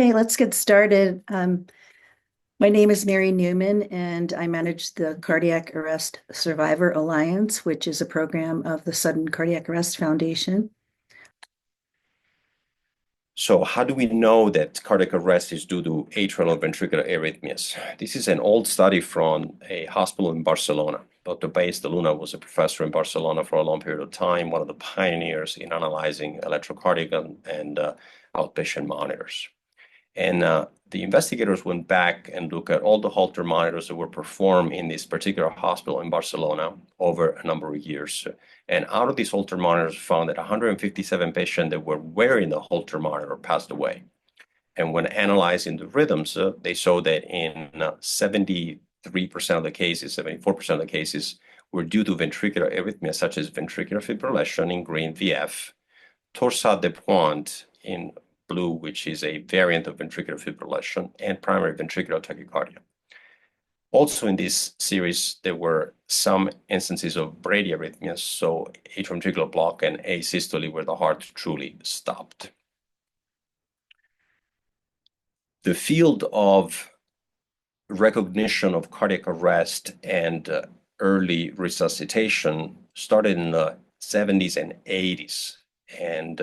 Okay, let's get started. My name is Mary Newman, and I manage the Cardiac Arrest Survivor Alliance, which is a program of the Sudden Cardiac Arrest Foundation. So how do we know that cardiac arrest is due to atrial ventricular arrhythmias? This is an old study from a hospital in Barcelona. Dr. Baez de Luna was a professor in Barcelona for a long period of time, one of the pioneers in analyzing electrocardiogram and outpatient monitors. And the investigators went back and looked at all the Holter monitors that were performed in this particular hospital in Barcelona over a number of years. And out of these Holter monitors, found that 157 patients that were wearing the Holter monitor passed away. And when analyzing the rhythms, they saw that in 73% of the cases, 74% of the cases were due to ventricular arrhythmia, such as ventricular fibrillation in green VF, torsade de pointe in blue, which is a variant of ventricular fibrillation, and primary ventricular tachycardia. Also in this series, there were some instances of bradyarrhythmias, so atrial ventricular block and asystole where the heart truly stopped. The field of recognition of cardiac arrest and early resuscitation started in the 70s and 80s. And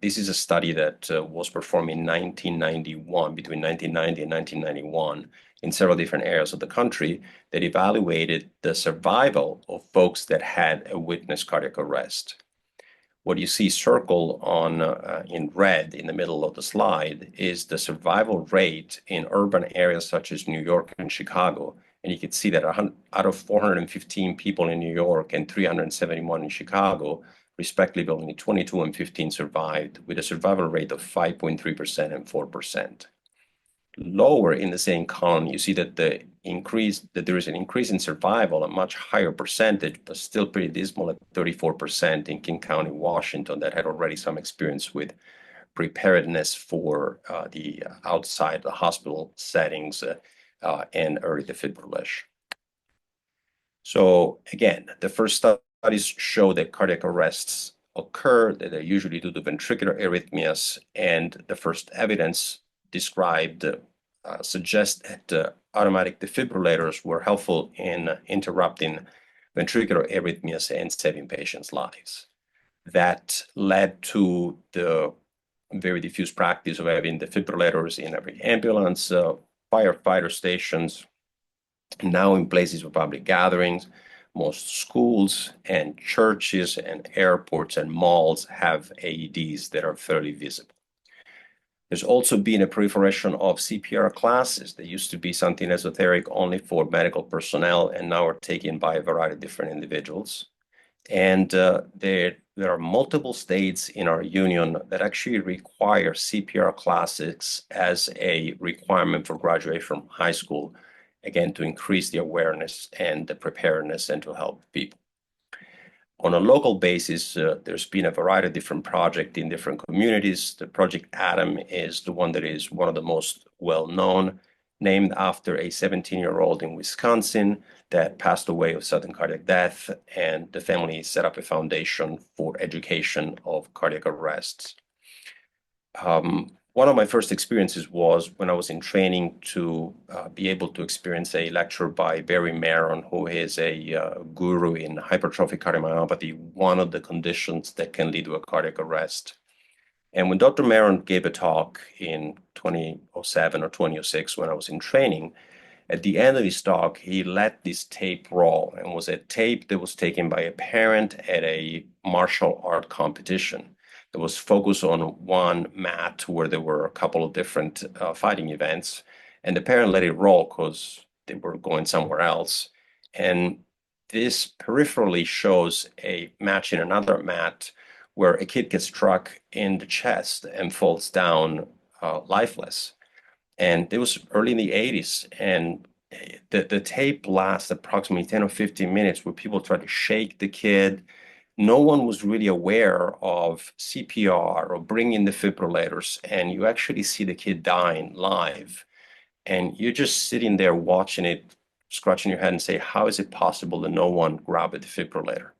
this is a study that was performed in 1991, between 1990 and 1991, in several different areas of the country that evaluated the survival of folks that had a witnessed cardiac arrest. What you see circled on in red in the middle of the slide is the survival rate in urban areas such as New York and Chicago. And you can see that out of 415 people in New York and 371 in Chicago, respectively, only 22 and 15 survived, with a survival rate of 5.3% and 4%. Lower in the same column, you see that there is an increase in survival, a much higher percentage, but still pretty dismal at 34% in King County, Washington, that had already some experience with preparedness for the outside the hospital settings and early defibrillation. So again, the first studies show that cardiac arrests occur, that they're usually due to ventricular arrhythmias, and the first evidence described suggests that automatic defibrillators were helpful in interrupting ventricular arrhythmias and saving patients' lives. That led to the very diffuse practice of having defibrillators in every ambulance, firefighter stations, now in places of public gatherings. Most schools and churches and airports and malls have AEDs that are fairly visible. There's also been a proliferation of CPR classes. They used to be something esoteric only for medical personnel, and now are taken by a variety of different individuals. And there are multiple states in our union that actually require CPR classes as a requirement for graduation from high school, again, to increase the awareness and the preparedness and to help people. On a local basis, there's been a variety of different projects in different communities. The Project Adam is the one that is one of the most well-known, named after a 17-year-old in Wisconsin that passed away of sudden cardiac death, and the family set up a foundation for education of cardiac arrests. One of my first experiences was when I was in training to be able to experience a lecture by Barry Maron, who is a guru in hypertrophic cardiomyopathy, one of the conditions that can lead to a cardiac arrest. And when Dr. Maron gave a talk in 2007 or 2006, when I was in training, at the end of his talk, he let this tape roll, and was a tape that was taken by a parent at a martial art competition. It was focused on one mat where there were a couple of different fighting events, and the parent let it roll because they were going somewhere else. And this peripherally shows a match in another mat where a kid gets struck in the chest and falls down lifeless. And it was early in the 80s, and the tape lasts approximately 10 or 15 minutes where people try to shake the kid. No one was really aware of CPR or bringing defibrillators, and you actually see the kid dying live. And you're just sitting there watching it, scratching your head and say, how is it possible that no one grabbed a defibrillator?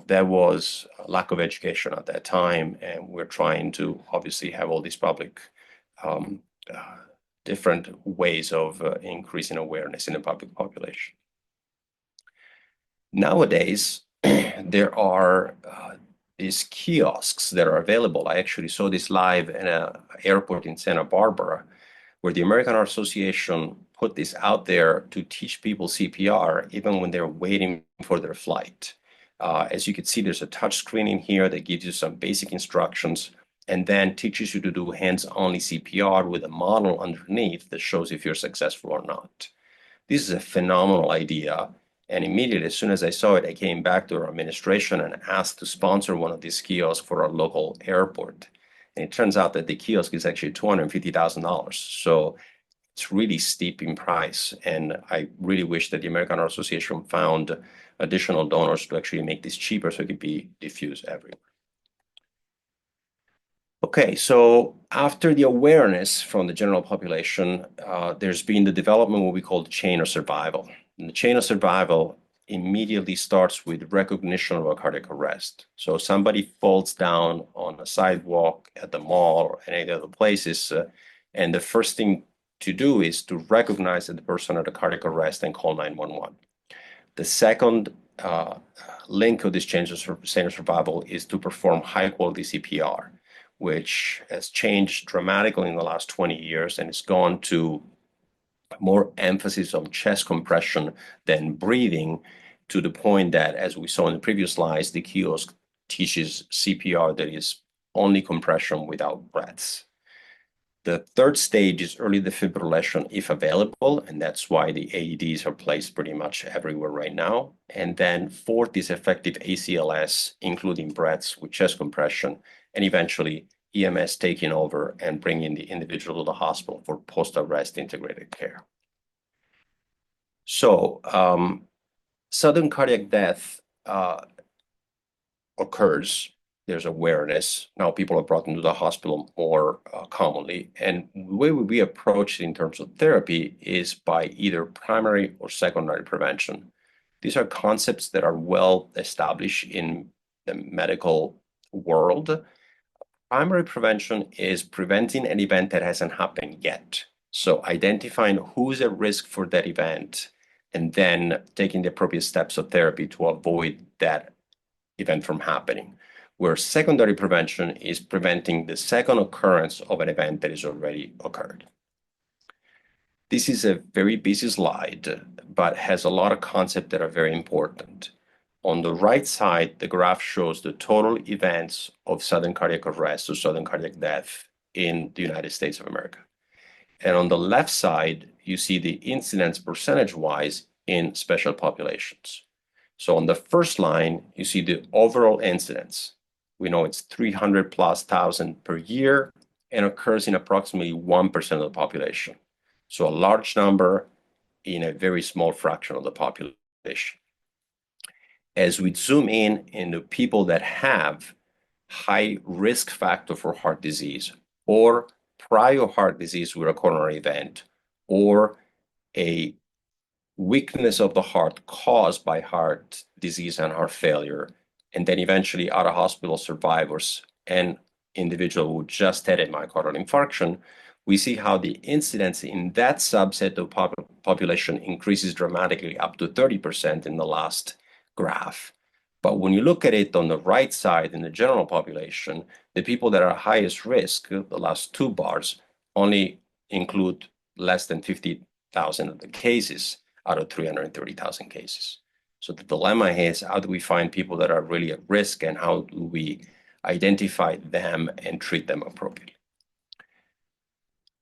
There was a lack of education at that time, and we're trying to obviously have all these public um, different ways of increasing awareness in the public population. Nowadays, there are these kiosks that are available. I actually saw this live in an airport in Santa Barbara, where the American Heart Association put this out there to teach people CPR even when they're waiting for their flight. As you can see, there's a touch screen in here that gives you some basic instructions and then teaches you to do hands-only CPR with a model underneath that shows if you're successful or not. This is a phenomenal idea. And immediately, as soon as I saw it, I came back to our administration and asked to sponsor one of these kiosks for our local airport. And it turns out that the kiosk is actually $250,000. So it's really steep in price. And I really wish that the American Heart Association found additional donors to actually make this cheaper so it could be diffused everywhere. Okay, so after the awareness from the general population, there's been the development of what we call the chain of survival. And the chain of survival immediately starts with recognition of a cardiac arrest. So somebody falls down on a sidewalk at the mall or any other places, and the first thing to do is to recognize that the person had a cardiac arrest and call 911. The second link of this chain of survival is to perform high-quality CPR, which has changed dramatically in the last 20 years and has gone to more emphasis on chest compression than breathing, to the point that, as we saw in the previous slides, the kiosk teaches CPR that is only compression without breaths. The third stage is early defibrillation if available, and that's why the AEDs are placed pretty much everywhere right now. And then fourth is effective ACLS, including breaths with chest compression, and eventually EMS taking over and bringing the individual to the hospital for post-arrest integrated care. So sudden cardiac death occurs. There's awareness. Now people are brought into the hospital more commonly. And the way we approach it in terms of therapy is by either primary or secondary prevention. These are concepts that are well established in the medical world. Primary prevention is preventing an event that hasn't happened yet. So identifying who's at risk for that event and then taking the appropriate steps of therapy to avoid that event from happening. Where secondary prevention is preventing the second occurrence of an event that has already occurred. This is a very busy slide, but has a lot of concepts that are very important. On the right side, the graph shows the total events of sudden cardiac arrest or sudden cardiac death in the United States of America. And on the left side, you see the incidence percentage-wise in special populations. So on the first line, you see the overall incidence. We know it's 300,000+ per year and occurs in approximately 1% of the population. So a large number in a very small fraction of the population. As we zoom in into people that have high risk factor for heart disease or prior heart disease with a coronary event or a weakness of the heart caused by heart disease and heart failure, and then eventually out-of-hospital survivors and individuals who just had a myocardial infarction, we see how the incidence in that subset of population increases dramatically up to 30% in the last graph. But when you look at it on the right side in the general population, the people that are highest risk, the last two bars, only include less than 50,000 of the cases out of 330,000 cases. So the dilemma is, how do we find people that are really at risk and how do we identify them and treat them appropriately?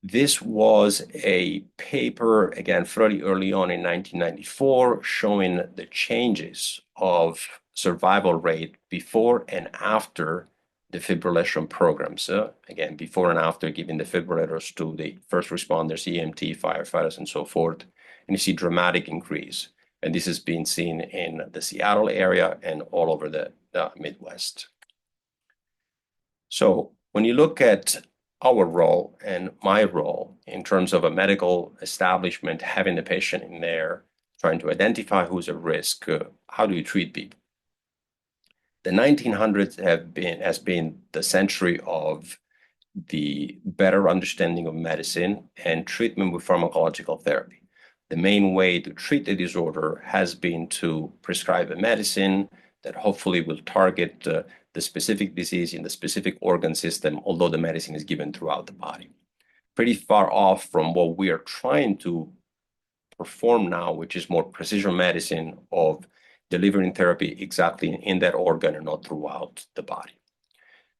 This was a paper, again, fairly early on in 1994, showing the changes of survival rate before and after defibrillation programs. Again, before and after giving defibrillators to the first responders, EMT, firefighters, and so forth. And you see dramatic increase. And this has been seen in the Seattle area and all over the Midwest. So when you look at our role and my role in terms of a medical establishment, having the patient in there, trying to identify who's at risk, how do you treat people? The 1900s has been the century of the better understanding of medicine and treatment with pharmacological therapy. The main way to treat the disorder has been to prescribe a medicine that hopefully will target the specific disease in the specific organ system, although the medicine is given throughout the body. Pretty far off from what we are trying to perform now, which is more precision medicine of delivering therapy exactly in that organ and not throughout the body.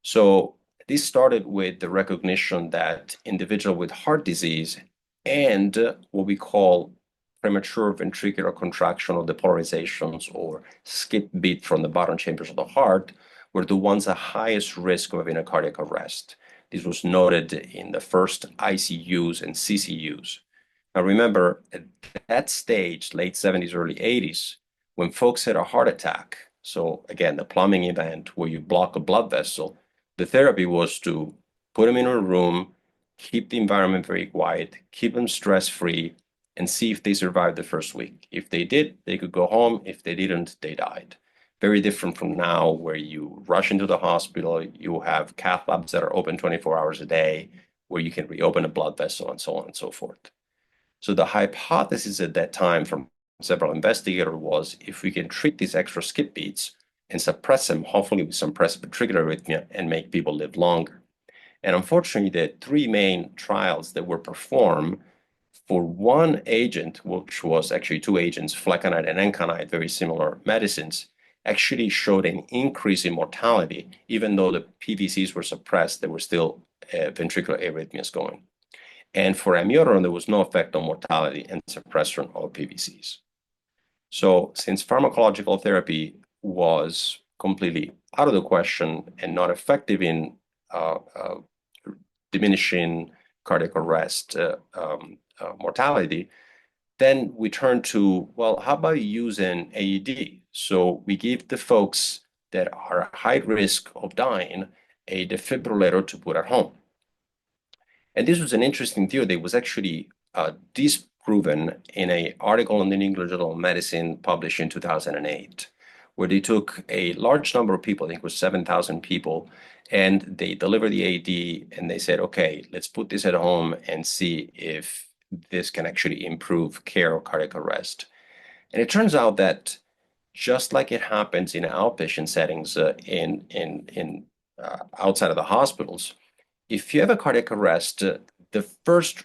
So this started with the recognition that individuals with heart disease and what we call premature ventricular contraction or depolarizations or skip beat from the bottom chambers of the heart were the ones at highest risk of having a cardiac arrest. This was noted in the first ICUs and CCUs. Now remember, at that stage, late 70s, early 80s, when folks had a heart attack, so again, the plumbing event where you block a blood vessel, the therapy was to put them in a room, keep the environment very quiet, keep them stress-free, and see if they survived the first week. If they did, they could go home. If they didn't, they died. Very different from now, where you rush into the hospital, you have cath labs that are open 24 hours a day, where you can reopen a blood vessel and so on and so forth. So the hypothesis at that time from several investigators was if we can treat these extra skip beats and suppress them, hopefully with some ventricular arrhythmia, and make people live longer. And unfortunately, the three main trials that were performed for one agent, which was actually two agents, flecainide and encainide, very similar medicines, actually showed an increase in mortality. Even though the PVCs were suppressed, there were still ventricular arrhythmias going. And for amiodarone, there was no effect on mortality and suppression of PVCs. So since pharmacological therapy was completely out of the question and not effective in diminishing cardiac arrest mortality, then we turn to, well, how about using AED? So we give the folks that are at high risk of dying a defibrillator to put at home. And this was an interesting theory that was actually disproven in an article in the New England Journal of Medicine published in 2008, where they took a large number of people, I think it was 7,000 people, and they delivered the AED and they said, okay, let's put this at home and see if this can actually improve care of cardiac arrest. And it turns out that just like it happens in outpatient settings outside of the hospitals, if you have a cardiac arrest, the first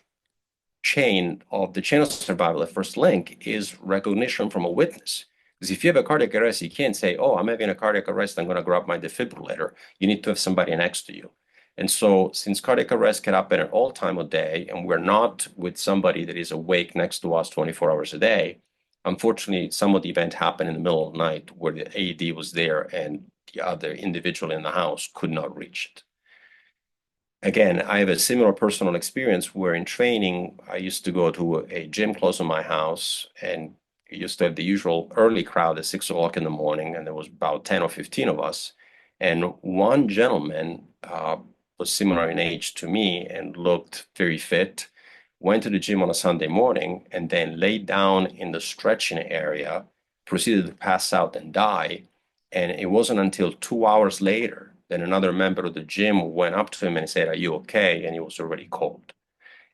chain of survival, the first link is recognition from a witness. Because if you have a cardiac arrest, you can't say, oh, I'm having a cardiac arrest, I'm going to grab my defibrillator. You need to have somebody next to you. And so since cardiac arrest can happen at all time of day, and we're not with somebody that is awake next to us 24 hours a day, unfortunately, some of the event happened in the middle of the night where the AED was there and the other individual in the house could not reach it. Again, I have a similar personal experience where in training, I used to go to a gym close to my house and used to have the usual early crowd at 6 o'clock in the morning, and there was about 10 or 15 of us. And one gentleman was similar in age to me and looked very fit, went to the gym on a Sunday morning, and then laid down in the stretching area, proceeded to pass out and die. And it wasn't until 2 hours later that another member of the gym went up to him and said, are you okay? And he was already cold.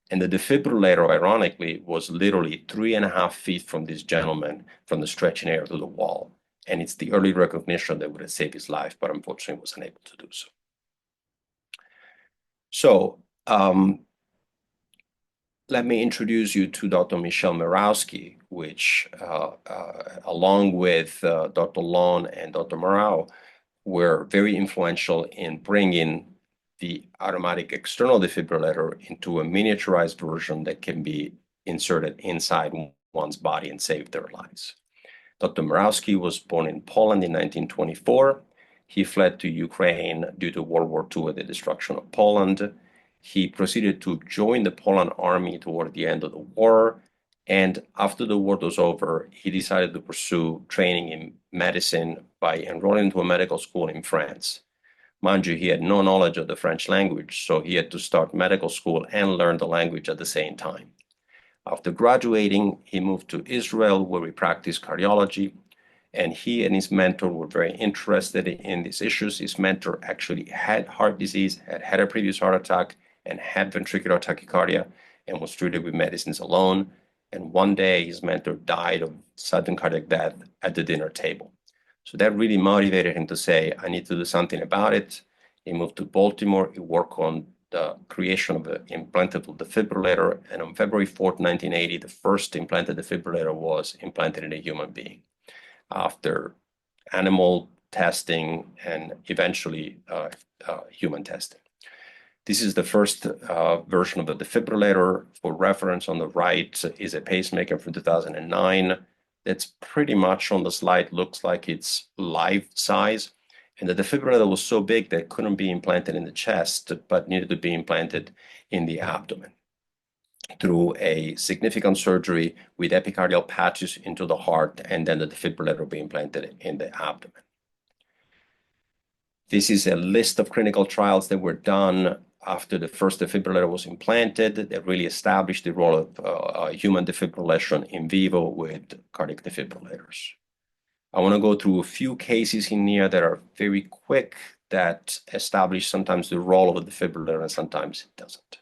And the defibrillator, ironically, was literally 3.5 feet from this gentleman, from the stretching area to the wall. And it's the early recognition that would have saved his life, but unfortunately was unable to do so. So let me introduce you to Dr. Michelle Mirowski, which along with Dr. Lon and Dr. Morrow, were very influential in bringing the automatic external defibrillator into a miniaturized version that can be inserted inside one's body and save their lives. Dr. Mirowski was born in Poland in 1924. He fled to Ukraine due to World War II and the destruction of Poland. He proceeded to join the Poland army toward the end of the war. And after the war was over, he decided to pursue training in medicine by enrolling into a medical school in France. Mind you, he had no knowledge of the French language, so he had to start medical school and learn the language at the same time. After graduating, he moved to Israel, where he practiced cardiology. And he and his mentor were very interested in these issues. His mentor actually had heart disease, had a previous heart attack, and had ventricular tachycardia, and was treated with medicines alone. And one day, his mentor died of sudden cardiac death at the dinner table. So that really motivated him to say, I need to do something about it. He moved to Baltimore. He worked on the creation of an implantable defibrillator. And on February 4th, 1980, the first implanted defibrillator was implanted in a human being after animal testing and eventually human testing. This is the first version of the defibrillator. For reference, on the right is a pacemaker from 2009. That's pretty much on the slide, looks like it's life size. And the defibrillator was so big that it couldn't be implanted in the chest, but needed to be implanted in the abdomen through a significant surgery with epicardial patches into the heart, and then the defibrillator will be implanted in the abdomen. This is a list of clinical trials that were done after the first defibrillator was implanted that really established the role of human defibrillation in vivo with cardiac defibrillators. I want to go through a few cases in here that are very quick that establish sometimes the role of the defibrillator and sometimes it doesn't.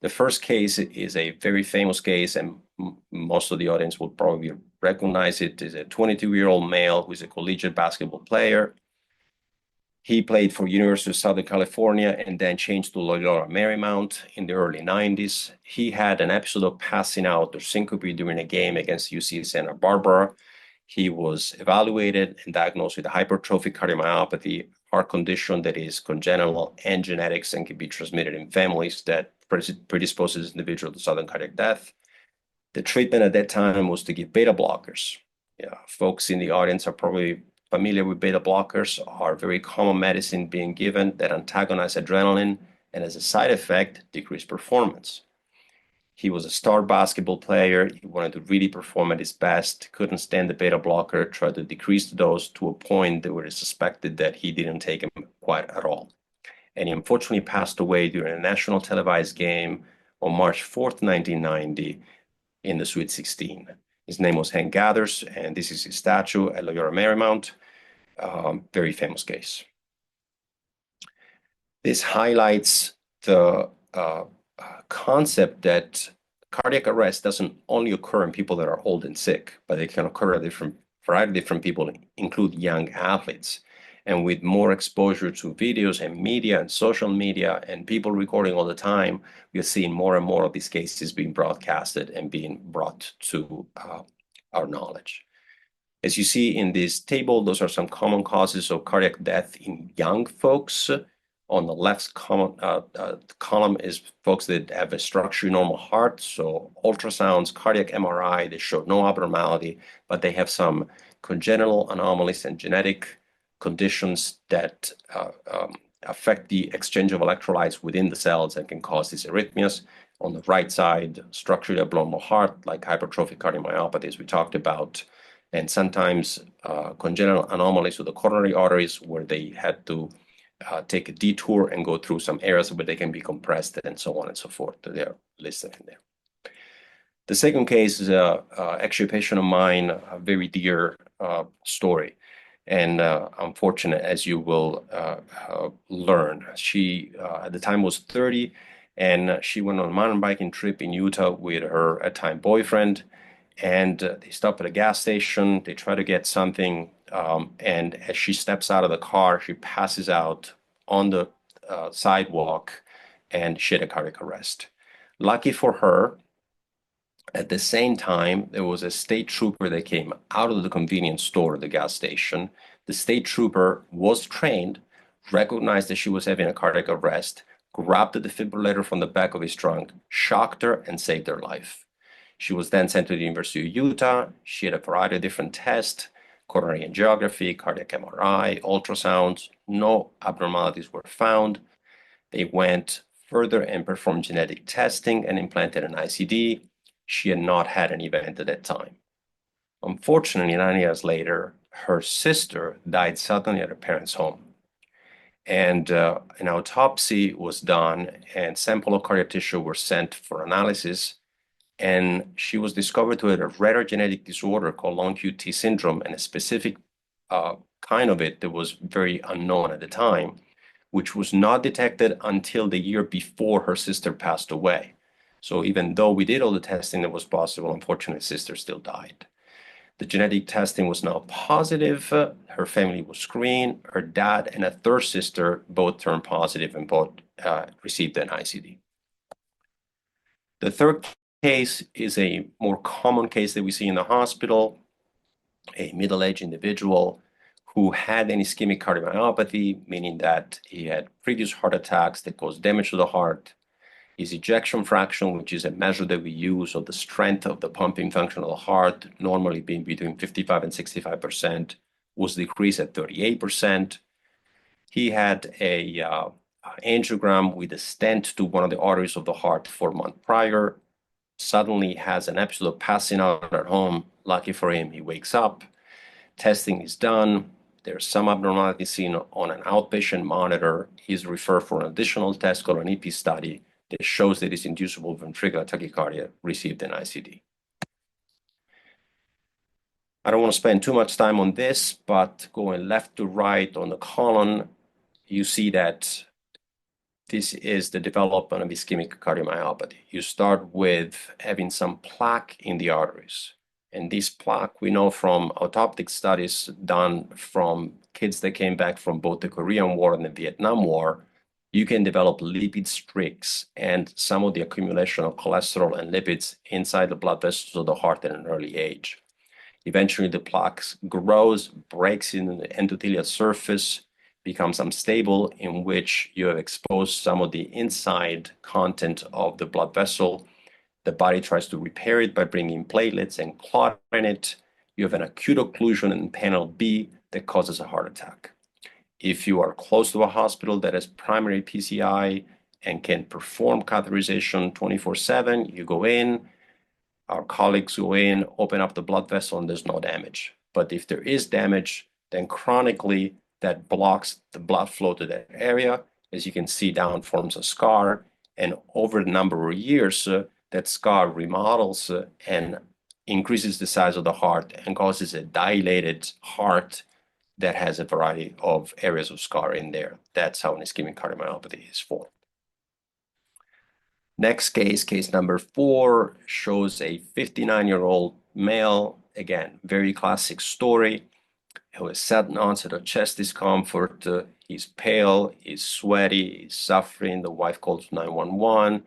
The first case is a very famous case, and most of the audience will probably recognize it. It's a 22-year-old male who is a collegiate basketball player. He played for University of Southern California and then changed to Loyola Marymount in the early 90s. He had an episode of passing out or syncope during a game against UC Santa Barbara. He was evaluated and diagnosed with hypertrophic cardiomyopathy, heart condition that is congenital and genetics and can be transmitted in families that predisposes individual to sudden cardiac death. The treatment at that time was to give beta blockers. Folks in the audience are probably familiar with beta blockers, are very common medicine being given that antagonize adrenaline and as a side effect, decrease performance. He was a star basketball player. He wanted to really perform at his best, couldn't stand the beta blocker, tried to decrease the dose to a point where it suspected that he didn't take him quite at all. And he unfortunately passed away during a national televised game on March 4th, 1990 in the Sweet 16. His name was Hank Gathers, and this is his statue at Loyola Marymount. Very famous case. This highlights the concept that cardiac arrest doesn't only occur in people that are old and sick, but it can occur in a variety of different people, include young athletes. And with more exposure to videos and media and social media and people recording all the time, we're seeing more and more of these cases being broadcasted and being brought to our knowledge. As you see in this table, those are some common causes of cardiac death in young folks. On the left column is folks that have a structurally normal heart. So ultrasounds, cardiac MRI, they show no abnormality, but they have some congenital anomalies and genetic conditions that affect the exchange of electrolytes within the cells and can cause these arrhythmias. On the right side, structurally abnormal heart, like hypertrophic cardiomyopathy, as we talked about, and sometimes congenital anomalies with the coronary arteries where they had to take a detour and go through some areas where they can be compressed and so on and so forth. They're listed in there. The second case is actually a patient of mine, a very dear story. And unfortunate, as you will learn. She, at the time, was 30, and she went on a mountain biking trip in Utah with her at-time boyfriend. And they stop at a gas station. They try to get something. And as she steps out of the car, she passes out on the sidewalk, and she had a cardiac arrest. Lucky for her, at the same time, there was a state trooper that came out of the convenience store at the gas station. The state trooper was trained, recognized that she was having a cardiac arrest, grabbed the defibrillator from the back of his trunk, shocked her, and saved her life. She was then sent to the University of Utah. She had a variety of different tests, coronary angiography, cardiac MRI, ultrasounds. No abnormalities were found. They went further and performed genetic testing and implanted an ICD. She had not had an event at that time. Unfortunately, 9 years later, her sister died suddenly at her parents' home. And an autopsy was done, and sample of cardiac tissue were sent for analysis. And she was discovered to have a rare genetic disorder called long QT syndrome, and a specific kind of it that was very unknown at the time, which was not detected until the year before her sister passed away. So even though we did all the testing that was possible, unfortunately, sister still died. The genetic testing was now positive. Her family was screened. Her dad and a third sister both turned positive and both received an ICD. The third case is a more common case that we see in the hospital, a middle-aged individual who had an ischemic cardiomyopathy, meaning that he had previous heart attacks that caused damage to the heart. His ejection fraction, which is a measure that we use of the strength of the pumping function of the heart, normally being between 55 and 65%, was decreased at 38%. He had a angiogram with a stent to one of the arteries of the heart 4 months prior. Suddenly has an episode of passing out at home. Lucky for him, he wakes up. Testing is done. There's some abnormality seen on an outpatient monitor. He's referred for an additional test called an EP study that shows that his inducible ventricular tachycardia received an ICD. I don't want to spend too much time on this, but going left to right on the column, you see that this is the development of ischemic cardiomyopathy. You start with having some plaque in the arteries. And this plaque, we know from autoptic studies done from kids that came back from both the Korean War and the Vietnam War, you can develop lipid streaks and some of the accumulation of cholesterol and lipids inside the blood vessels of the heart at an early age. Eventually, the plaque grows, breaks in the endothelial surface, becomes unstable, in which you have exposed some of the inside content of the blood vessel. The body tries to repair it by bringing platelets and clotting it. You have an acute occlusion in panel B that causes a heart attack. If you are close to a hospital that has primary PCI and can perform catheterization 24/7, you go in, our colleagues go in, open up the blood vessel, and there's no damage. But if there is damage, then chronically that blocks the blood flow to that area. As you can see down, forms a scar. And over a number of years, that scar remodels and increases the size of the heart and causes a dilated heart that has a variety of areas of scar in there. That's how an ischemic cardiomyopathy is formed. Next case, case number 4, shows a 59-year-old male, again, very classic story, who has sudden onset of chest discomfort. He's pale, he's sweaty, he's suffering. The wife calls 911.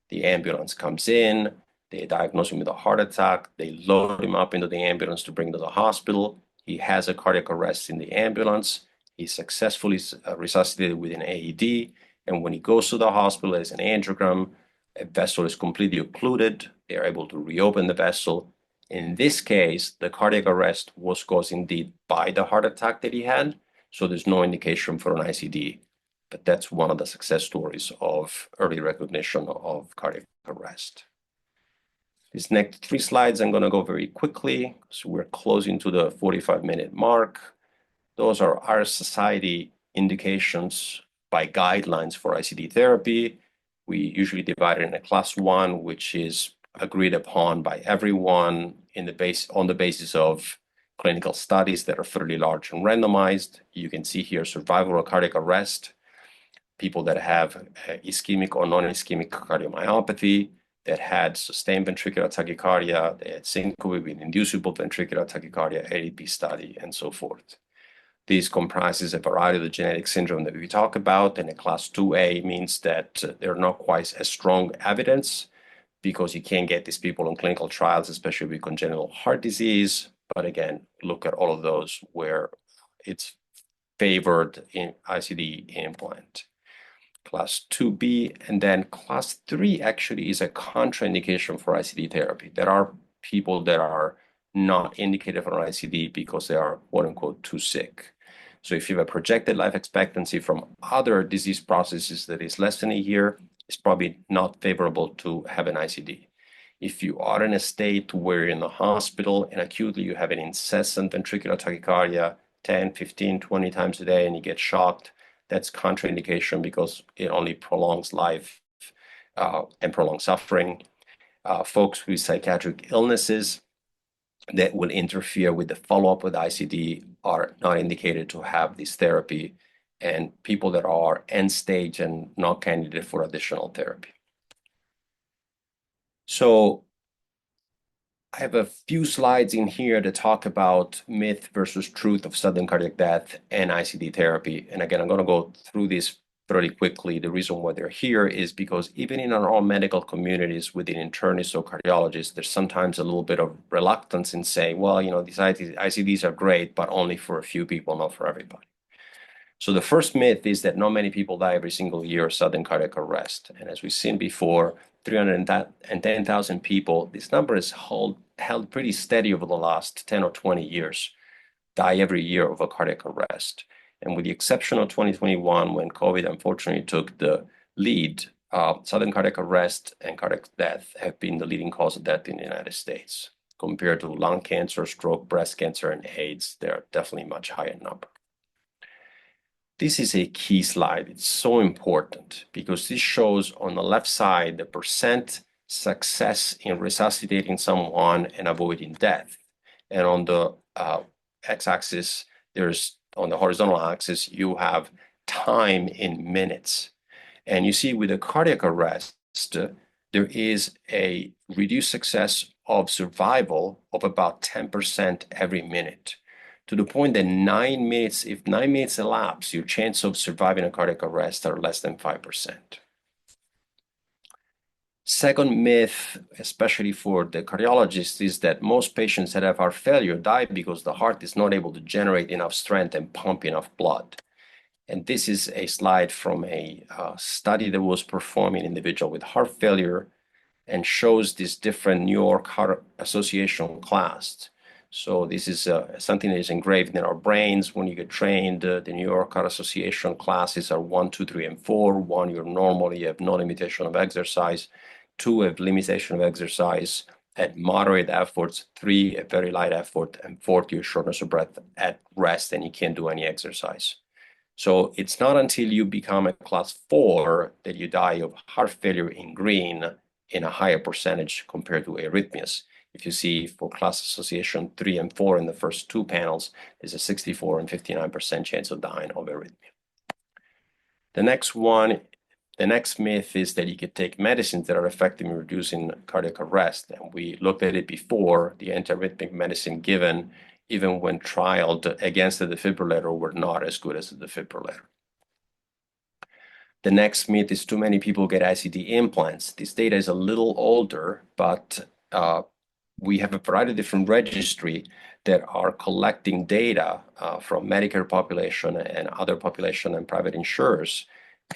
The ambulance comes in. They diagnose him with a heart attack. They load him up into the ambulance to bring to the hospital. He has a cardiac arrest in the ambulance. He's successfully resuscitated with an AED. And when he goes to the hospital, there's an angiogram. A vessel is completely occluded. They are able to reopen the vessel. In this case, the cardiac arrest was caused indeed by the heart attack that he had. So there's no indication for an ICD. But that's one of the success stories of early recognition of cardiac arrest. These next 3 slides, I'm going to go very quickly, so we're closing to the 45-minute mark. Those are our society indications by guidelines for ICD therapy. We usually divide it in a class 1, which is agreed upon by everyone on the basis of clinical studies that are fairly large and randomized. You can see here survival of cardiac arrest, people that have ischemic or non-ischemic cardiomyopathy, that had sustained ventricular tachycardia, they had syncope with inducible ventricular tachycardia, ADP study, and so forth. This comprises a variety of the genetic syndrome that we talk about, and a class 2A means that they're not quite as strong evidence because you can't get these people on clinical trials, especially with congenital heart disease. But again, look at all of those where it's favored in ICD implant. Class 2B, and then class 3 actually is a contraindication for ICD therapy. There are people that are not indicated for an ICD because they are quote unquote too sick. So if you have a projected life expectancy from other disease processes that is less than a year, it's probably not favorable to have an ICD. If you are in a state where you're in the hospital and acutely you have an incessant ventricular tachycardia 10, 15, 20 times a day and you get shocked, that's contraindication because it only prolongs life and prolongs suffering. folks with psychiatric illnesses that will interfere with the follow-up with ICD are not indicated to have this therapy, and people that are end stage and not candidate for additional therapy. So I have a few slides in here to talk about myth versus truth of sudden cardiac death and ICD therapy. And again, I'm going to go through this fairly quickly. The reason why they're here is because even in our own medical communities within internists or cardiologists, there's sometimes a little bit of reluctance in saying, well, you know, these ICDs are great, but only for a few people, not for everybody. So the first myth is that not many people die every single year of sudden cardiac arrest. And as we've seen before, 310,000 people, this number is held pretty steady over the last 10 or 20 years, die every year of a cardiac arrest. And with the exception of 2021, when COVID unfortunately took the lead, sudden cardiac arrest and cardiac death have been the leading cause of death in the United States. Compared to lung cancer, stroke, breast cancer, and AIDS, they're definitely much higher number. This is a key slide. It's so important because this shows on the left side the percent success in resuscitating someone and avoiding death. And on the x-axis, on the horizontal axis, you have time in minutes. And you see with a cardiac arrest, there is a reduced success of survival of about 10% every minute, to the point that 9 minutes, if 9 minutes elapse, your chance of surviving a cardiac arrest are less than 5%. Second myth, especially for the cardiologist, is that most patients that have heart failure die because the heart is not able to generate enough strength and pump enough blood. And this is a slide from a study that was performed in individuals with heart failure and shows these different New York Heart Association class. So this is something that is engraved in our brains when you get trained. The New York Heart Association classes are 1, 2, 3, and 4. 1, you're normal, you have no limitation of exercise. 2, have limitation of exercise at moderate efforts. 3, a very light effort. And 4, your shortness of breath at rest and you can't do any exercise. So it's not until you become a class 4 that you die of heart failure in green in a higher percentage compared to arrhythmias. If you see for class association 3 and 4 in the first 2 panels, there's a 64 and 59% chance of dying of arrhythmia. The next myth is that you could take medicines that are effective in reducing cardiac arrest. And we looked at it before. The antiarrhythmic medicine given, even when trialed against the defibrillator, were not as good as the defibrillator. The next myth is too many people get ICD implants. This data is a little older, but we have a variety of different registry that are collecting data from Medicare population and other population and private insurers.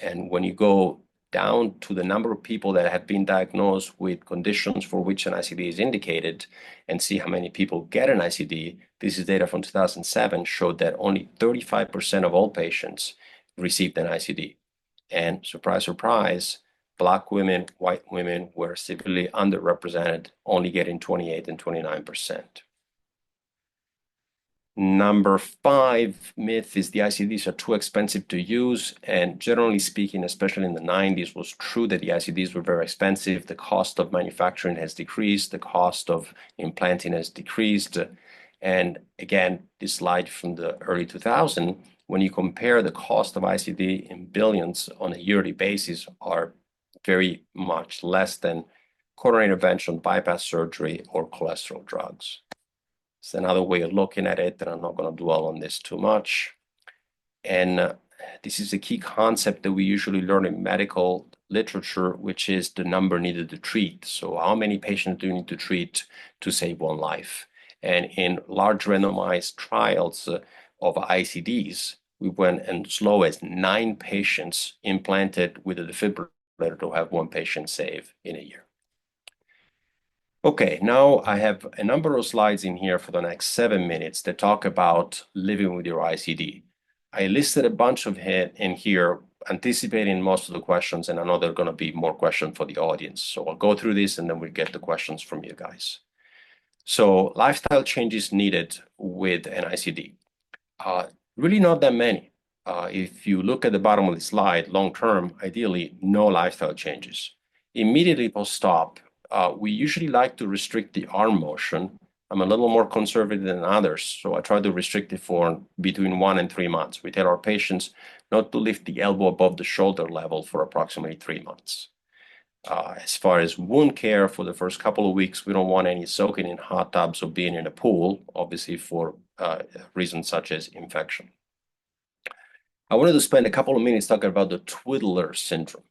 And when you go down to the number of people that have been diagnosed with conditions for which an ICD is indicated and see how many people get an ICD, this is data from 2007, showed that only 35% of all patients received an ICD. And surprise, surprise, Black women, white women were severely underrepresented, only getting 28 and 29%. Number 5 myth is the ICDs are too expensive to use. And generally speaking, especially in the 90s, was true that the ICDs were very expensive. The cost of manufacturing has decreased. The cost of implanting has decreased. And again, this slide from the early 2000s, when you compare the cost of ICD in billions on a yearly basis, are very much less than coronary intervention, bypass surgery, or cholesterol drugs. It's another way of looking at it, and I'm not going to dwell on this too much. And this is a key concept that we usually learn in medical literature, which is the number needed to treat. So how many patients do you need to treat to save one life? And in large randomized trials of ICDs, we went as low as 9 patients implanted with a defibrillator to have 1 patient save in a year. Okay, now I have a number of slides in here for the next 7 minutes that talk about living with your ICD. I listed a bunch of it in here, anticipating most of the questions, and I know there are going to be more questions for the audience. So I'll go through this and then we'll get the questions from you guys. So lifestyle changes needed with an ICD. Really not that many. If you look at the bottom of the slide, long-term, ideally, no lifestyle changes. Immediately post-op, we usually like to restrict the arm motion. I'm a little more conservative than others, so I try to restrict it for between 1 and 3 months. We tell our patients not to lift the elbow above the shoulder level for approximately 3 months. As far as wound care, for the first couple of weeks, we don't want any soaking in hot tubs or being in a pool, obviously for reasons such as infection. I wanted to spend a couple of minutes talking about the Twiddler syndrome.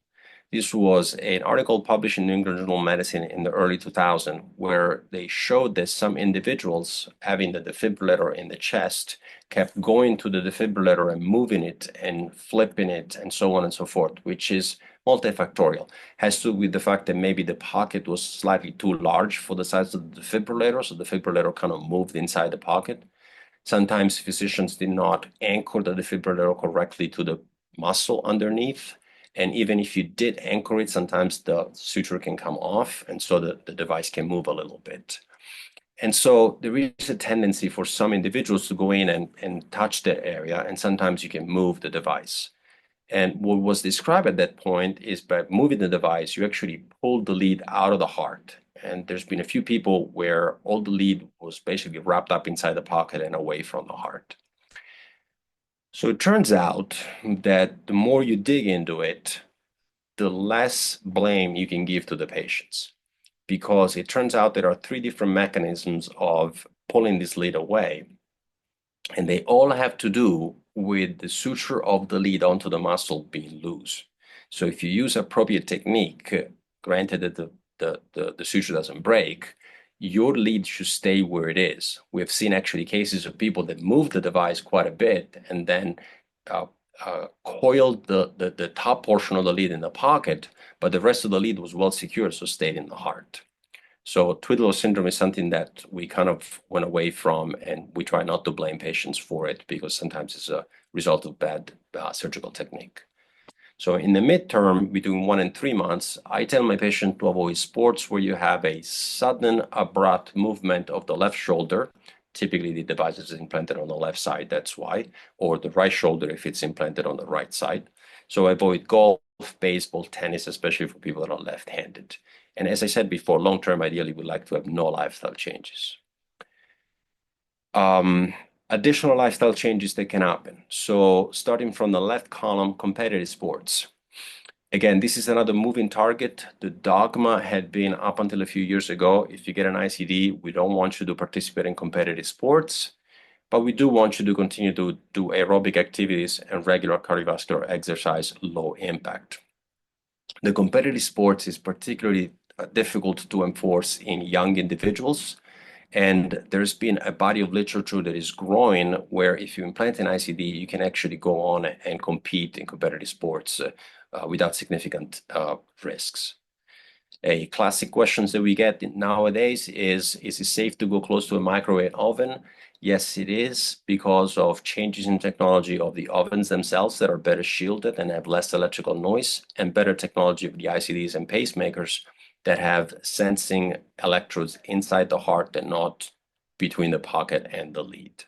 This was an article published in New England Journal of Medicine in the early 2000s, where they showed that some individuals having the defibrillator in the chest kept going to the defibrillator and moving it and flipping it and so on and so forth, which is multifactorial. Has to do with the fact that maybe the pocket was slightly too large for the size of the defibrillator, so the defibrillator kind of moved inside the pocket. Sometimes physicians did not anchor the defibrillator correctly to the muscle underneath. And even if you did anchor it, sometimes the suture can come off, and so the device can move a little bit. And so there is a tendency for some individuals to go in and touch that area, and sometimes you can move the device. And what was described at that point is by moving the device, you actually pull the lead out of the heart. And there's been a few people where all the lead was basically wrapped up inside the pocket and away from the heart. So it turns out that the more you dig into it, the less blame you can give to the patients, because it turns out there are 3 different mechanisms of pulling this lead away, and they all have to do with the suture of the lead onto the muscle being loose. So if you use appropriate technique, granted that the suture doesn't break, your lead should stay where it is. We have seen actually cases of people that move the device quite a bit and then coiled the top portion of the lead in the pocket, but the rest of the lead was well secured, so stayed in the heart. So Twiddler syndrome is something that we kind of went away from, and we try not to blame patients for it because sometimes it's a result of bad surgical technique. So in the midterm, between 1 and 3 months, I tell my patient to avoid sports where you have a sudden, abrupt movement of the left shoulder. Typically, the device is implanted on the left side, that's why, or the right shoulder if it's implanted on the right side. So avoid golf, baseball, tennis, especially for people that are left-handed. And as I said before, long-term, ideally, we'd like to have no lifestyle changes. Additional lifestyle changes that can happen. So starting from the left column, competitive sports. Again, this is another moving target. The dogma had been up until a few years ago, if you get an ICD, we don't want you to participate in competitive sports, but we do want you to continue to do aerobic activities and regular cardiovascular exercise, low impact. The competitive sports is particularly difficult to enforce in young individuals. And there's been a body of literature that is growing where if you implant an ICD, you can actually go on and compete in competitive sports without significant risks. A classic questions that we get nowadays is it safe to go close to a microwave oven? Yes, it is, because of changes in technology of the ovens themselves that are better shielded and have less electrical noise, and better technology of the ICDs and pacemakers that have sensing electrodes inside the heart and not between the pocket and the lead.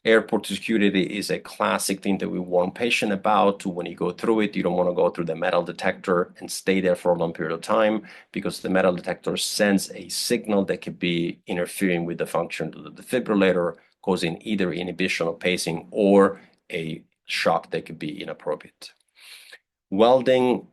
Airport security is a classic thing that we warn patients about. When you go through it, you don't want to go through the metal detector and stay there for a long period of time, because the metal detector sends a signal that could be interfering with the function of the defibrillator, causing either inhibition of pacing or a shock that could be inappropriate. Welding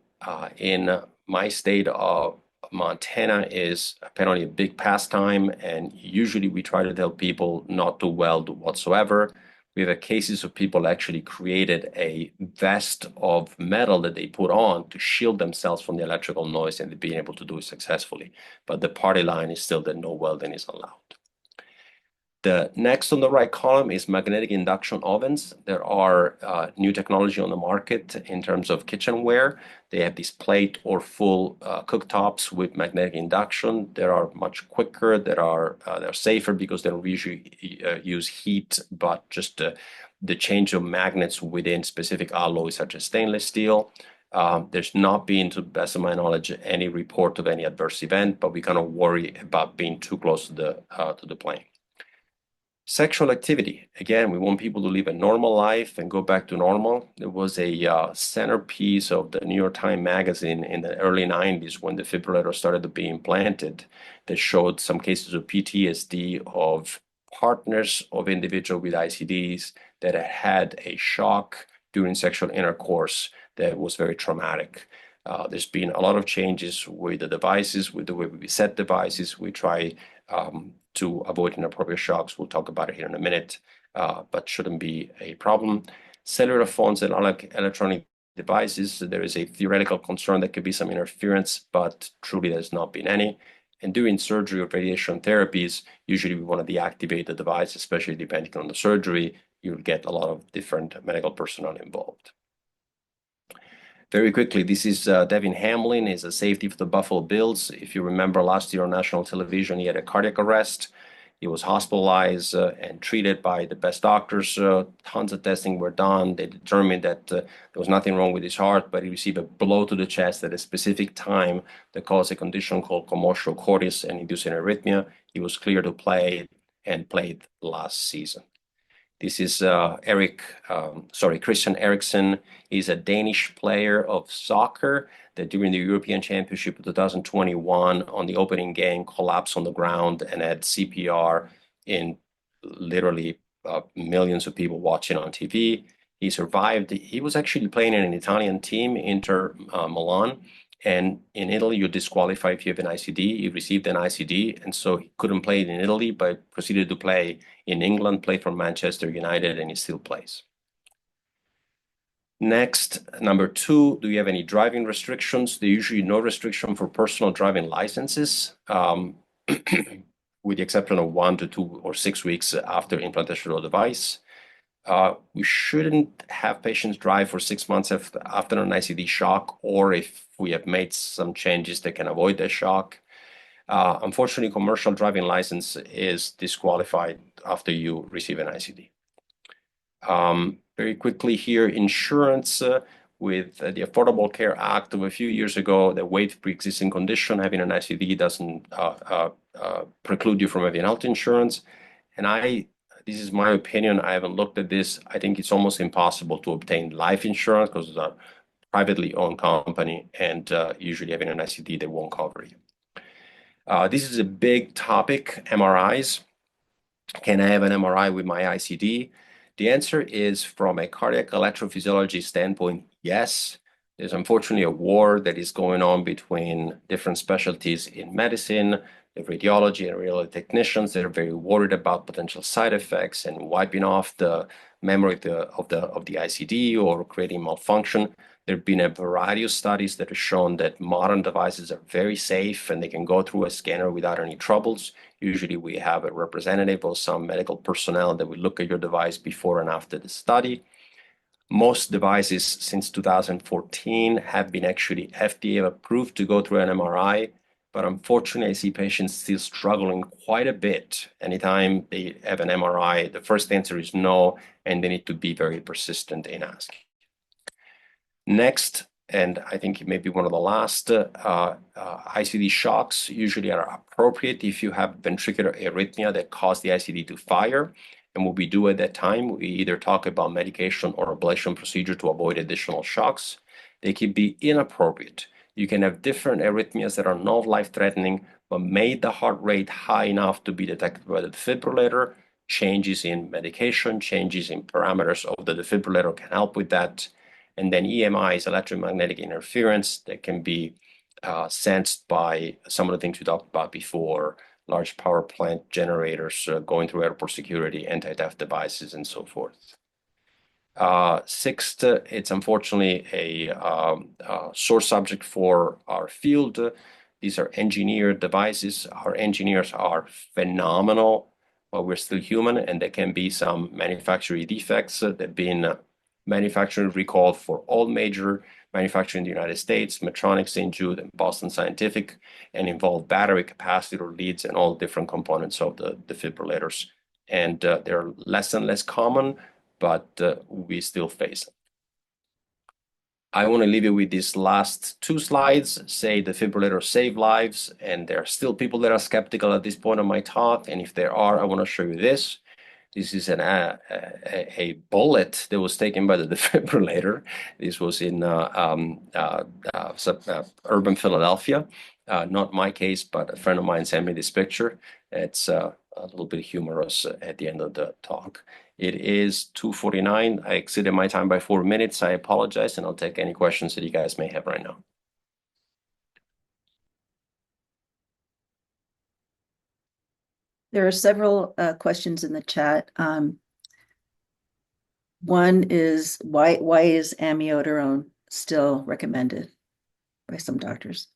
in my state of Montana is apparently a big pastime, and usually we try to tell people not to weld whatsoever. We have cases of people actually created a vest of metal that they put on to shield themselves from the electrical noise, and they've been able to do it successfully. But the party line is still that no welding is allowed. The next on the right column is magnetic induction ovens. There are new technology on the market in terms of kitchenware. They have these plate or full cooktops with magnetic induction. They are much quicker. They're safer because they don't usually use heat, but just the change of magnets within specific alloys such as stainless steel. There's not been, to the best of my knowledge, any report of any adverse event, but we kind of worry about being too close to the plane. Sexual activity. Again, we want people to live a normal life and go back to normal. There was a centerpiece of the New York Times Magazine in the early 90s when the defibrillator started to be implanted that showed some cases of PTSD of partners of individuals with ICDs that had a shock during sexual intercourse that was very traumatic. There's been a lot of changes with the devices, with the way we set devices. We try to avoid inappropriate shocks. We'll talk about it here in a minute, but shouldn't be a problem. Cellular phones and electronic devices, there is a theoretical concern that could be some interference, but truly there's not been any. And during surgery or radiation therapies, usually we want to deactivate the device, especially depending on the surgery. You'll get a lot of different medical personnel involved. Very quickly, this is Devin Hamlin, is a safety for the Buffalo Bills. If you remember last year on national television, he had a cardiac arrest. He was hospitalized and treated by the best doctors. Tons of testing were done. They determined that there was nothing wrong with his heart, but he received a blow to the chest at a specific time that caused a condition called commotio cordis and induced an arrhythmia. He was cleared to play and played last season. This is Christian Eriksen. He's a Danish player of soccer that during the European Championship of 2021 on the opening game collapsed on the ground and had CPR in literally millions of people watching on TV. He survived. He was actually playing in an Italian team, Inter Milan. And in Italy, you're disqualified if you have an ICD. He received an ICD, and so he couldn't play in Italy, but proceeded to play in England, played for Manchester United, and he still plays. Next, number 2, do you have any driving restrictions? There usually no restriction for personal driving licenses, with the exception of 1 to 2 or 6 weeks after implantation of the device. We shouldn't have patients drive for 6 months after an ICD shock, or if we have made some changes that can avoid the shock. Unfortunately, commercial driving license is disqualified after you receive an ICD. Very quickly here, insurance with the Affordable Care Act of a few years ago that waived pre-existing condition. Having an ICD doesn't preclude you from having health insurance. And this is my opinion. I haven't looked at this. I think it's almost impossible to obtain life insurance because it's a privately owned company, and usually having an ICD, they won't cover you. This is a big topic, MRIs. Can I have an MRI with my ICD? The answer is, from a cardiac electrophysiology standpoint, yes. There's unfortunately a war that is going on between different specialties in medicine, the radiology and radiology technicians that are very worried about potential side effects and wiping off the memory of the ICD or creating malfunction. There have been a variety of studies that have shown that modern devices are very safe and they can go through a scanner without any troubles. Usually we have a representative or some medical personnel that will look at your device before and after the study. Most devices since 2014 have been actually FDA approved to go through an MRI, but unfortunately I see patients still struggling quite a bit. Anytime they have an MRI, the first answer is no, and they need to be very persistent in asking. Next, and I think it may be one of the last, ICD shocks usually are appropriate if you have ventricular arrhythmia that caused the ICD to fire. And what we do at that time, we either talk about medication or ablation procedure to avoid additional shocks. They can be inappropriate. You can have different arrhythmias that are not life-threatening, but made the heart rate high enough to be detected by the defibrillator. Changes in medication, changes in parameters of the defibrillator can help with that. And then EMIs, electromagnetic interference, that can be sensed by some of the things we talked about before, large power plant generators going through airport security, anti-theft devices, and so forth. Sixth, it's unfortunately a sore subject for our field. These are engineered devices. Our engineers are phenomenal, but we're still human, and there can be some manufacturing defects that have been manufacturing recalled for all major manufacturing in the United States, Medtronic, St. Jude, and Boston Scientific, and involve battery, capacitor, leads, and all different components of the defibrillators. And they're less and less common, but we still face them. I want to leave you with these last 2 slides. Say defibrillators save lives, and there are still people that are skeptical at this point of my talk. And if there are, I want to show you this. This is a bullet that was taken by the defibrillator. This was in urban Philadelphia. Not my case, but a friend of mine sent me this picture. It's a little bit humorous at the end of the talk. It is 2:49. I exceeded my time by 4 minutes. I apologize, and I'll take any questions that you guys may have right now. There are several questions in the chat. One is why is amiodarone still recommended by some doctors?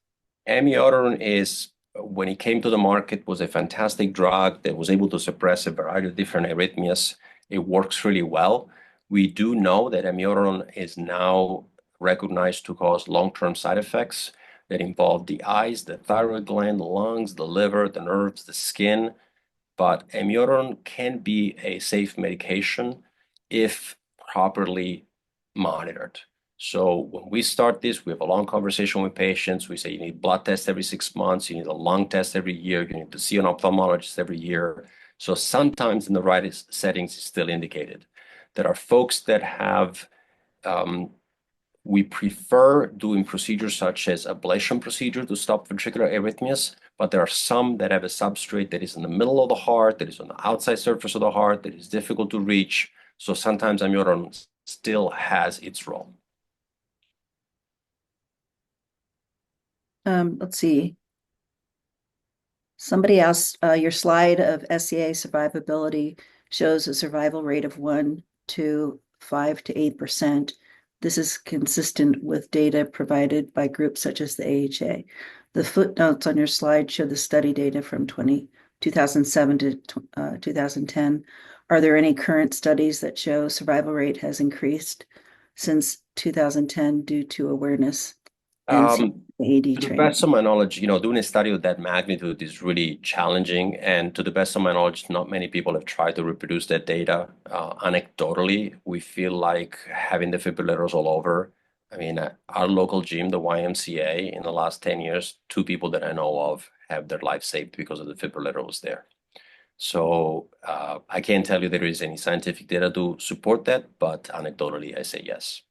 Amiodarone is, when it came to the market, was a fantastic drug that was able to suppress a variety of different arrhythmias. It works really well. We do know that amiodarone is now recognized to cause long-term side effects that involve the eyes, the thyroid gland, the lungs, the liver, the nerves, the skin. But amiodarone can be a safe medication if properly monitored. So when we start this, we have a long conversation with patients. We say you need blood tests every 6 months, you need a lung test every year, you need to see an ophthalmologist every year. So sometimes in the right settings, it's still indicated. There are folks that have we prefer doing procedures such as ablation procedure to stop ventricular arrhythmias, but there are some that have a substrate that is in the middle of the heart, that is on the outside surface of the heart, that is difficult to reach. So sometimes amiodarone still has its role. Let's see. Somebody asked, your slide of SCA survivability shows a survival rate of 1 to 5 to 8%. This is consistent with data provided by groups such as the AHA. The footnotes on your slide show the study data from 2007 to 2010. Are there any current studies that show survival rate has increased since 2010 due to awareness and AD To the training? best of my knowledge, doing a study of that magnitude is really challenging. And to the best of my knowledge, not many people have tried to reproduce that data. Anecdotally, we feel like having defibrillators all over. I mean, our local gym, the YMCA, in the last 10 years, 2 people that I know of have their life saved because of the defibrillator was there. So I can't tell you there is any scientific data to support that, but anecdotally, I say yes.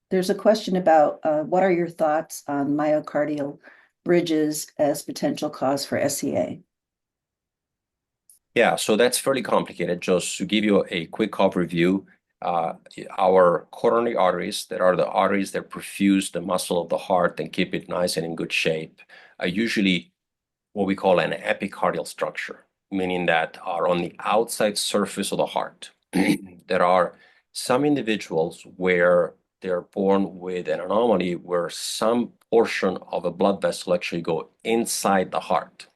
There's a question about what are your thoughts on myocardial bridges as potential cause for SCA? Yeah, so that's fairly complicated. Just to give you a quick overview, our coronary arteries, that are the arteries that perfuse the muscle of the heart and keep it nice and in good shape, are usually what we call an epicardial structure, meaning that are on the outside surface of the heart. There are some individuals where they're born with an anomaly where some portion of a blood vessel actually go inside the heart.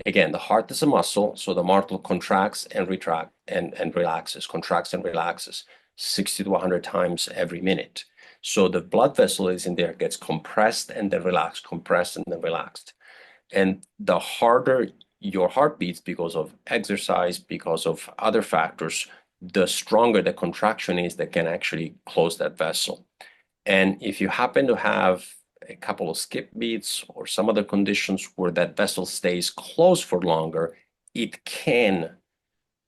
Again, the heart is a muscle, so the muscle contracts and retracts and relaxes, contracts and relaxes 60 to 100 times every minute. So the blood vessel is in there, gets compressed and then relaxed, compressed and then relaxed. And the harder your heart beats because of exercise, because of other factors, the stronger the contraction is that can actually close that vessel. And if you happen to have a couple of skip beats or some other conditions where that vessel stays closed for longer, it can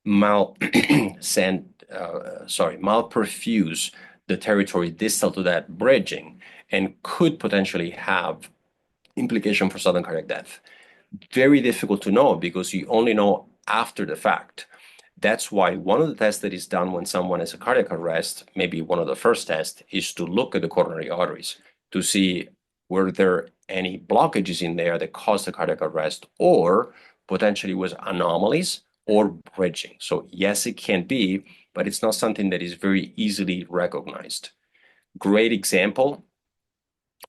malperfuse the territory distal to that bridging and could potentially have implication for sudden cardiac death. Very difficult to know because you only know after the fact. That's why one of the tests that is done when someone has a cardiac arrest, maybe one of the first tests, is to look at the coronary arteries to see were there any blockages in there that caused the cardiac arrest or potentially was anomalies or bridging. So yes, it can be, but it's not something that is very easily recognized. Great example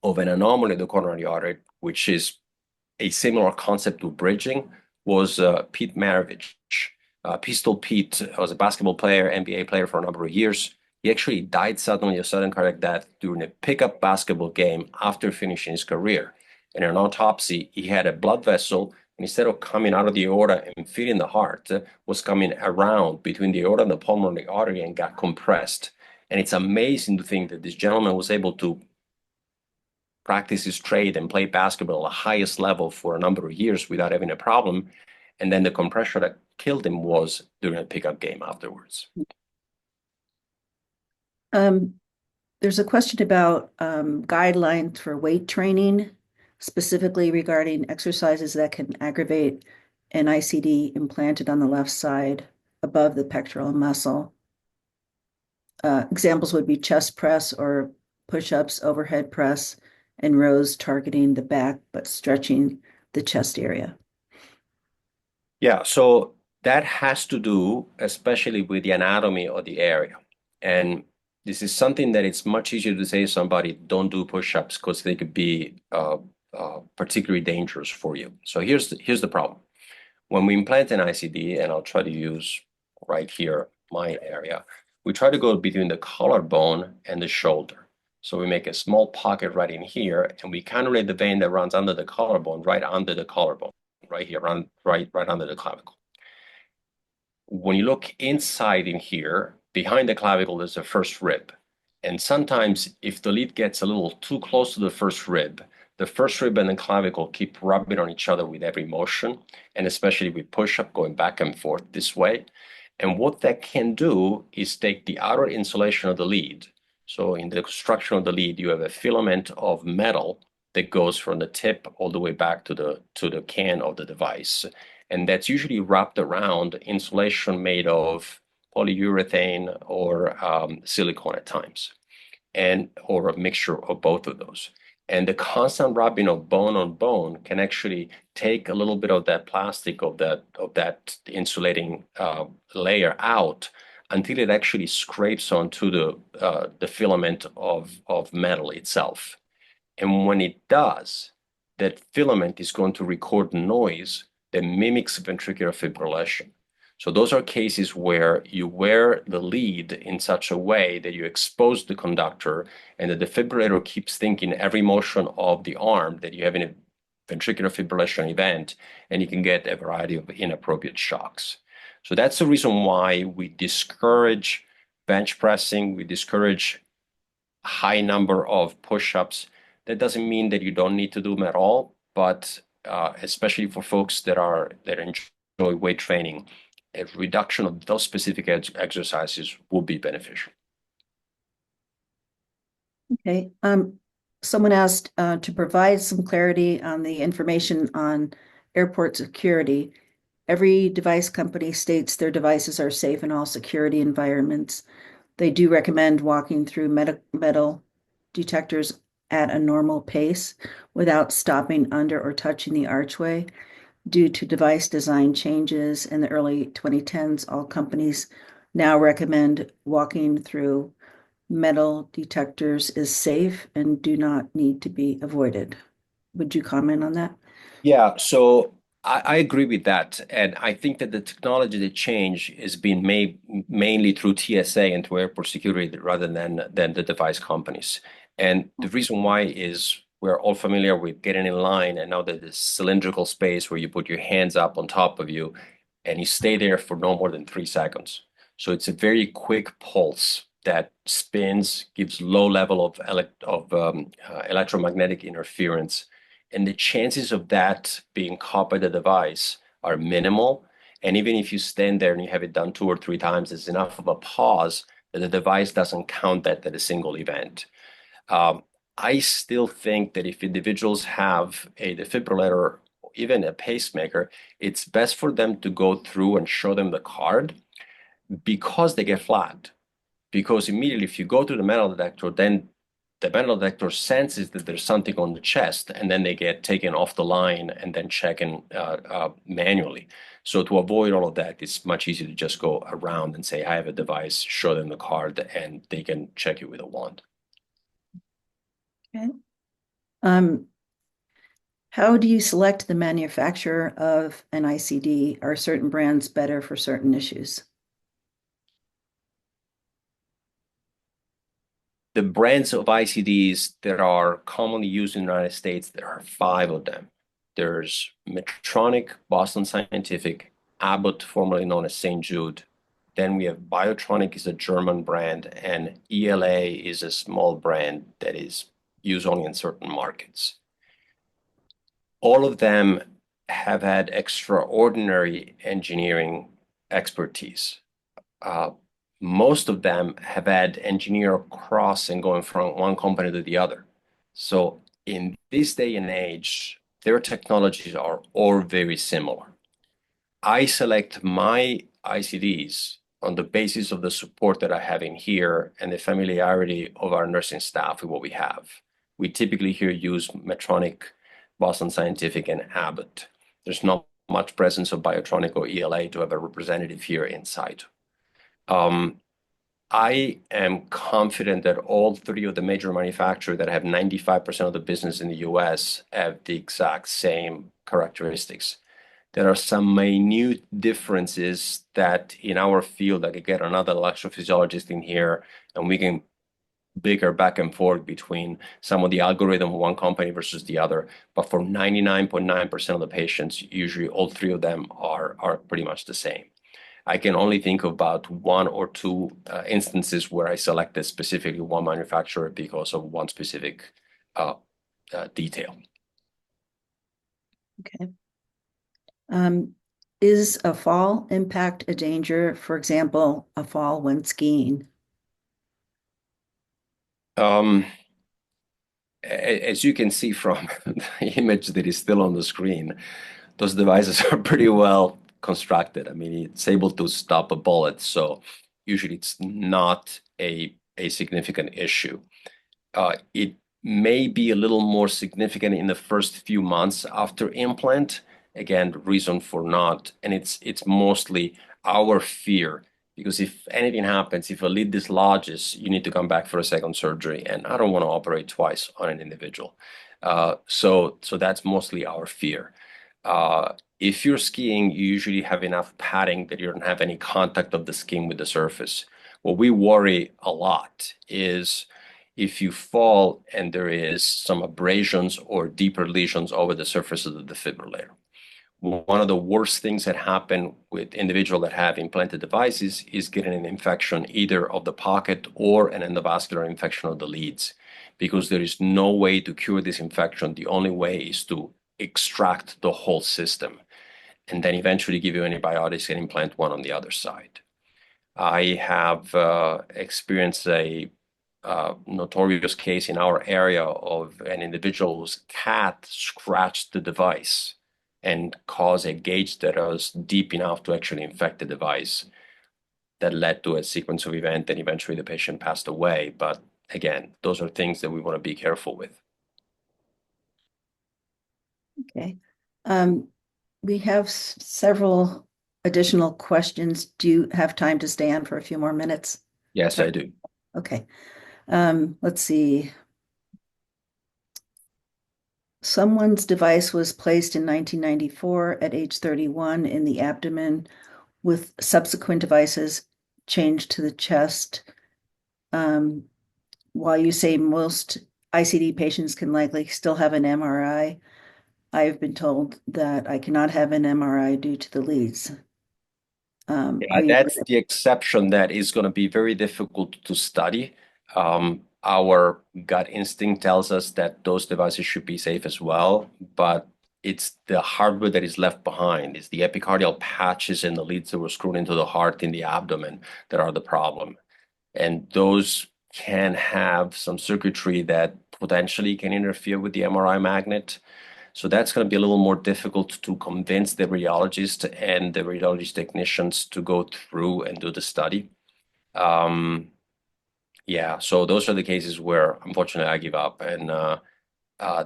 of an anomaly in the coronary artery, which is a similar concept to bridging, was Pete Maravich. Pistol Pete was a basketball player, NBA player for a number of years. He actually died suddenly of sudden cardiac death during a pickup basketball game after finishing his career. In an autopsy, he had a blood vessel, and instead of coming out of the aorta and feeding the heart, was coming around between the aorta and the pulmonary artery and got compressed. And it's amazing to think that this gentleman was able to practice his trade and play basketball at the highest level for a number of years without having a problem. And then the compression that killed him was during a pickup game afterwards. Um, there's a question about guidelines for weight training, specifically regarding exercises that can aggravate an ICD implanted on the left side above the pectoral muscle. Examples would be chest press or push-ups, overhead press, and rows targeting the back but stretching the chest area. Yeah, so that has to do especially with the anatomy of the area. And this is something that it's much easier to say to somebody, don't do push-ups because they could be particularly dangerous for you. So here's the problem. When we implant an ICD, and I'll try to use right here, my area, we try to go between the collarbone and the shoulder. So we make a small pocket right in here, and we cannulate the vein that runs under the collarbone, right under the collarbone, right here, right under the clavicle. When you look inside in here, behind the clavicle, there's a first rib. And sometimes if the lead gets a little too close to the first rib and the clavicle keep rubbing on each other with every motion, and especially with push-up going back and forth this way. And what that can do is take the outer insulation of the lead. So in the construction of the lead, you have a filament of metal that goes from the tip all the way back to the can of the device. And that's usually wrapped around insulation made of polyurethane or silicone at times, or a mixture of both of those. And the constant rubbing of bone on bone can actually take a little bit of that plastic of that insulating layer out until it actually scrapes onto the filament of metal itself. And when it does, that filament is going to record noise that mimics ventricular fibrillation. So those are cases where you wear the lead in such a way that you expose the conductor, and the defibrillator keeps thinking every motion of the arm that you have in a ventricular fibrillation event, and you can get a variety of inappropriate shocks. So that's the reason why we discourage bench pressing, we discourage a high number of push-ups. That doesn't mean that you don't need to do them at all, but especially for folks that enjoy weight training, a reduction of those specific exercises will be beneficial. Okay. Someone asked to provide some clarity on the information on airport security. Every device company states their devices are safe in all security environments. They do recommend walking through metal detectors at a normal pace without stopping under or touching the archway. Due to device design changes in the early 2010s, all companies now recommend walking through metal detectors is safe and do not need to be avoided. Would you comment on that? Yeah, so I agree with that. And I think that the technology that changed has been made mainly through TSA and through airport security rather than the device companies. And the reason why is we're all familiar with getting in line, and now that this cylindrical space where you put your hands up on top of you and you stay there for no more than 3 seconds. So it's a very quick pulse that spins, gives low level of electromagnetic interference, and the chances of that being caught by the device are minimal. And even if you stand there and you have it done 2 or 3 times, it's enough of a pause that the device doesn't count that as a single event. I still think that if individuals have a defibrillator, even a pacemaker, it's best for them to go through and show them the card because they get flagged. Because immediately, if you go to the metal detector, then the metal detector senses that there's something on the chest, and then they get taken off the line and then checking manually. So to avoid all of that, it's much easier to just go around and say, I have a device, show them the card, and they can check you with a wand. Okay. How do you select the manufacturer of an ICD? Are certain brands better for certain issues? The brands of ICDs that are commonly used in the United States, there are 5 of them. There's Medtronic, Boston Scientific, Abbott, formerly known as St. Jude. Then we have Biotronic is a German brand, and ELA is a small brand that is use only in certain markets. All of them have had extraordinary engineering expertise. Most of them have had engineer crossing going from one company to the other. So in this day and age, their technologies are all very similar. I select my ICDs on the basis of the support that I have in here and the familiarity of our nursing staff with what we have. We typically here use Medtronic, Boston Scientific, and Abbott. There's not much presence of Biotronic or ELA to have a representative here inside. I am confident that all three of the major manufacturers that have 95% of the business in the US have the exact same characteristics. There are some minute differences that in our field, I could get another electrophysiologist in here and we can bicker back and forth between some of the algorithm of one company versus the other. But for 99.9% of the patients, usually all three of them are pretty much the same. I can only think of about one or two instances where I selected specifically one manufacturer because of one specific detail. Okay. Is a fall impact a danger? For example, a fall when skiing? As you can see from the image that is still on the screen, those devices are pretty well constructed. I mean, it's able to stop a bullet, so usually it's not a significant issue. It may be a little more significant in the first few months after implant. Again, the reason for not, and it's mostly our fear, because if anything happens, if a lead dislodges, you need to come back for a second surgery, and I don't want to operate twice on an individual. So that's mostly our fear. If you're skiing, you usually have enough padding that you don't have any contact of the skin with the surface. What we worry a lot is if you fall and there is some abrasions or deeper lesions over the surface of the defibrillator. One of the worst things that happen with individuals that have implanted devices is getting an infection either of the pocket or an endovascular infection of the leads, because there is no way to cure this infection. The only way is to extract the whole system and then eventually give you antibiotics and implant one on the other side. I have experienced a notorious case in our area of an individual whose cat scratched the device and caused a gauge that was deep enough to actually infect the device. That led to a sequence of events, and eventually the patient passed away. But again, those are things that we want to be careful with. Okay. We have several additional questions. Do you have time to stay on for a few more minutes? Yes, I do. Okay. Let's see. Someone's device was placed in 1994 at age 31 in the abdomen with subsequent devices changed to the chest. While you say most ICD patients can likely still have an MRI, I've been told that I cannot have an MRI due to the leads. That's the exception that is going to be very difficult to study. Our gut instinct tells us that those devices should be safe as well, but it's the hardware that is left behind. It's the epicardial patches and the leads that were screwed into the heart in the abdomen that are the problem. And those can have some circuitry that potentially can interfere with the MRI magnet. So that's going to be a little more difficult to convince the radiologist and the radiologist technicians to go through and do the study. Yeah, so those are the cases where, unfortunately, I give up. And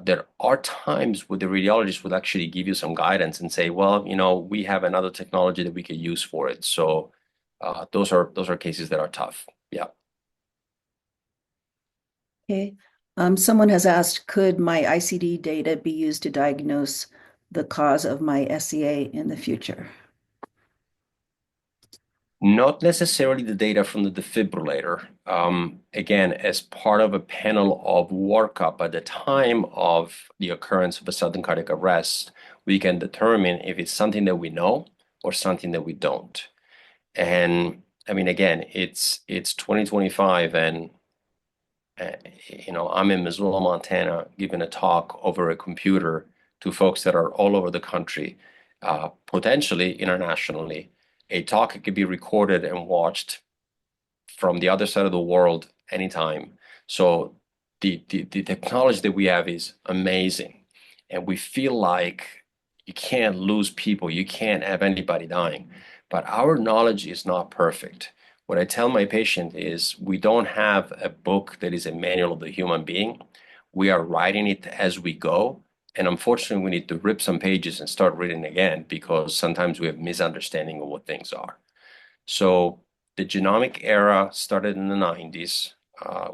there are times where the radiologist would actually give you some guidance and say, well, you know, we have another technology that we can use for it. So those are cases that are tough. Yeah. Okay. Someone has asked, could my ICD data be used to diagnose the cause of my SCA in the future? Not necessarily the data from the defibrillator. Again, as part of a panel of workup at the time of the occurrence of a sudden cardiac arrest, we can determine if it's something that we know or something that we don't. And I mean, again, it's 2025, and Uh, I'm in Missoula, Montana, giving a talk over a computer to folks that are all over the country, potentially internationally. A talk could be recorded and watched from the other side of the world anytime. So the technology that we have is amazing. And we feel like you can't lose people, you can't have anybody dying. But our knowledge is not perfect. What I tell my patient is we don't have a book that is a manual of the human being. We are writing it as we go. And unfortunately, we need to rip some pages and start reading again because sometimes we have misunderstanding of what things are. So the genomic era started in the 90s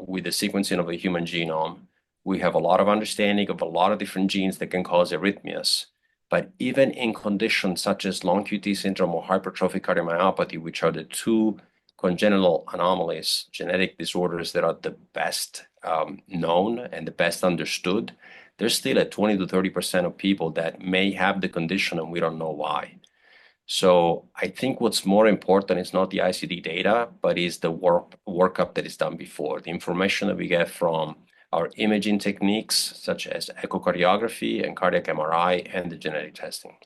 with the sequencing of the human genome. We have a lot of understanding of a lot of different genes that can cause arrhythmias. But even in conditions such as long QT syndrome or hypertrophic cardiomyopathy, which are the two congenital anomalies, genetic disorders that are the best known and the best understood, there's still a 20 to 30% of people that may have the condition and we don't know why. So I think what's more important is not the ICD data, but is the workup that is done before, the information that we get from our imaging techniques, such as echocardiography and cardiac MRI and the genetic testing.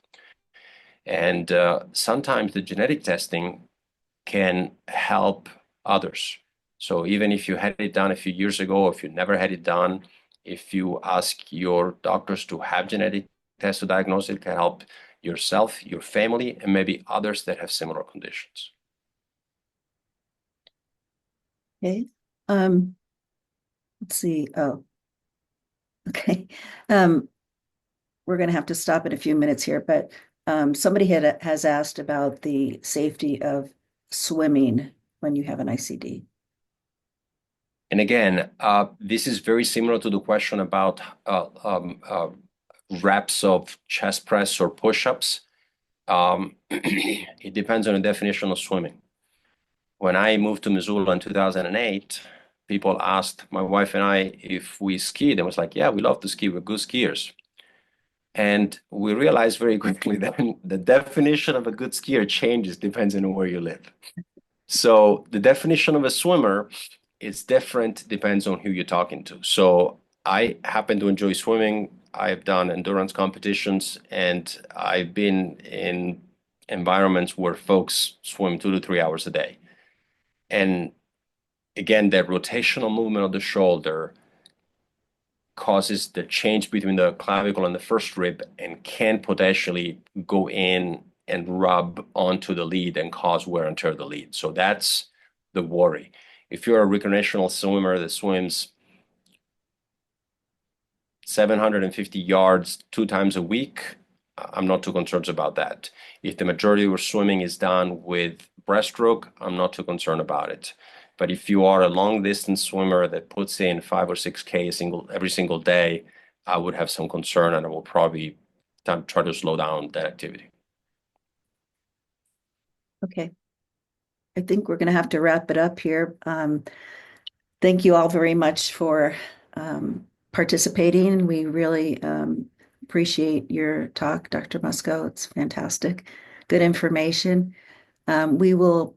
And sometimes the genetic testing can help others. So even if you had it done a few years ago, if you never had it done, if you ask your doctors to have genetic tests to diagnose it, can help yourself, your family, and maybe others that have similar conditions. Okay. Let's see. Oh, okay. We're going to have to stop in a few minutes here, but somebody has asked about the safety of swimming when you have an ICD. And again, this is very similar to the question about reps of chest press or push-ups. It depends on the definition of swimming. When I moved to Missoula in 2008, people asked my wife and I if we skied, and was like, yeah, we love to ski, we're good skiers. And we realized very quickly that the definition of a good skier changes depending on where you live. So the definition of a swimmer is different, depends on who you're talking to. So I happen to enjoy swimming. I've done endurance competitions, and I've been in environments where folks swim 2 to 3 hours a day. And again, that rotational movement of the shoulder causes the change between the clavicle and the first rib and can potentially go in and rub onto the lead and cause wear and tear of the lead. So that's the worry. If you're a recreational swimmer that swims 750 yards 2 times a week, I'm not too concerned about that. If the majority of your swimming is done with breaststroke, I'm not too concerned about it. But if you are a long distance swimmer that puts in 5 or 6K every single day, I would have some concern and I will probably try to slow down that activity. Okay. I think we're going to have to wrap it up here. Thank you all very much for participating. We really appreciate your talk, Dr. Musco. It's fantastic. Good information. We will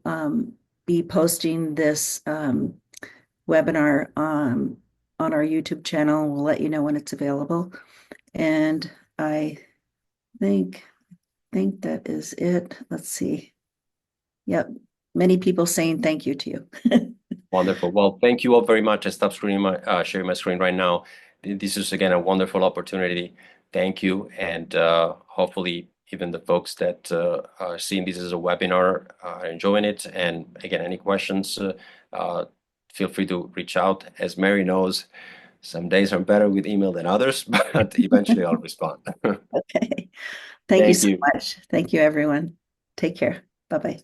be posting this webinar on our YouTube channel. We'll let you know when it's available. And I think that is it. Let's see. Yep. Many people saying thank you to you. Wonderful. Well, thank you all very much. I stopped sharing my screen right now. This is, again, a wonderful opportunity. Thank you. And hopefully, even the folks that are seeing this as a webinar are enjoying it. And again, any questions, feel free to reach out. As Mary knows, some days are better with email than others, but eventually I'll respond. Okay. Thank you Thank so you. much. Thank you, everyone. Take care. Bye-bye.